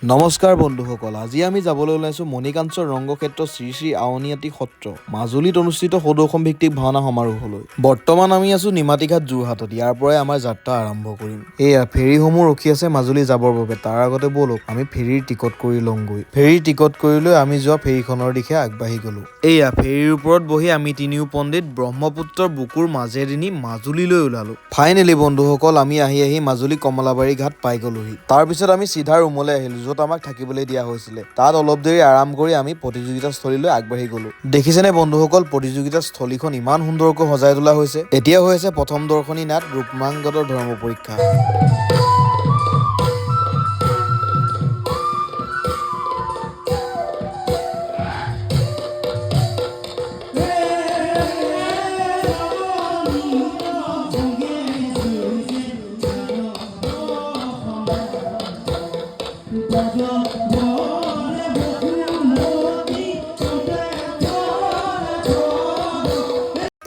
নমস্কাৰ বন্ধুসকল, আজি আমি যাবলৈ ওলাইছোঁ মণিকাঞ্চৰ ৰংগক্ষেত্ৰ শ্ৰী শ্ৰী আউনীআটী সত্ৰ মাজুলীত অনুষ্ঠিত সদৌসম ভিত্তিক ভাওনা সমাৰোহলৈ। বৰ্তমান আমি আছোঁ নিমাতীঘাট যোৰহাটত। ইয়াৰ পৰাই আমাৰ যাত্ৰা আৰম্ভ কৰিম। এয়া ফেৰীসমূহ ৰখি আছে মাজুলী যাবৰ বাবে। তাৰ আগতে ব'লক আমি ফেৰীৰ টিকট কৰি লওঁগৈ। ফেৰীৰ টিকট কৰি লৈ আমি যোৱা ফেৰীখনৰ দিশে আগবাঢ়ি গ'লোঁ। এয়া ফেৰীৰ ওপৰত বহি আমি তিনিও পণ্ডিত ব্ৰহ্মপুত্ৰৰ বুকুৰ মাজেদি নি মাজুলীলৈ ওলালোঁ। ফাইনেলি বন্ধুসকল, আমি আহি মাজুলী কমলাবাৰী ঘাট পাই গ'লোহি। তাৰপিছত আমি চিধা ৰুমলৈ আহিলোঁ, য'ত আমাক থাকিবলৈ দিয়া হৈছিলে। তাত অলপ দেৰি আৰাম কৰি আমি প্ৰতিযোগিতাস্থলীলৈ আগবাঢ়ি গ'লোঁ। দেখিছেনে বন্ধুসকল, প্ৰতিযোগিতাস্থলীখন ইমান সুন্দৰকৈ সজাই তোলা হৈছে। এতিয়া হৈ আছে প্ৰথম দৰ্শনী নাট ৰূপমাংগদৰ ধৰ্ম পৰীক্ষা।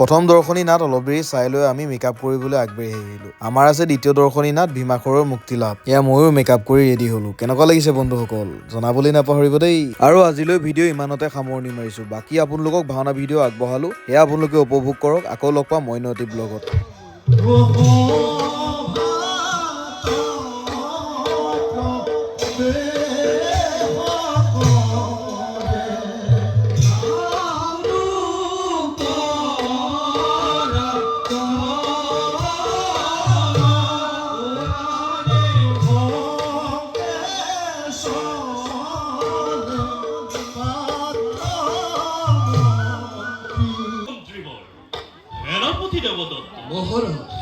প্ৰথম দৰ্শনী নাট অলপ দেৰি চাই লৈ আমি মেকআপ কৰিবলৈ আগবাঢ়ি আহিলোঁ। আমাৰ আছে দ্বিতীয় দৰ্শনী নাট ভীমাখৰৰ মুক্তি লাভ। এয়া ময়ো মেকআপ কৰি ৰেডি হ'লোঁ। কেনেকুৱা লাগিছে বন্ধুসকল, জনাবলৈ নাপাহৰিব দেই। আৰু আজিলৈ ভিডিঅ' ইমানতে সামৰণি মাৰিছোঁ। বাকী আপোনালোকক ভাওনা ভিডিঅ' আগবঢ়ালোঁ, সেয়া আপোনালোকে উপভোগ কৰক। আকৌ লগ পাম অন্য এটি ব্লগত।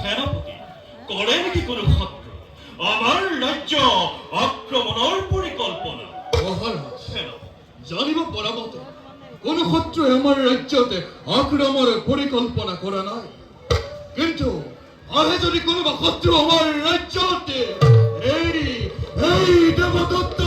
সেনাপতি কৰে নেকি কোনো শত্ৰু আমাৰ ৰাজ্য আক্ৰমণৰ পৰিকল্পনা? জানিব পৰা মতে কোনো শত্ৰুৱে আমাৰ ৰাজ্যতে আক্ৰমণৰ পৰিকল্পনা কৰা নাই। কিন্তু আহে যদি কোনোবা শত্ৰু আমাৰ ৰাজ্যতে এই দেৱদত্ত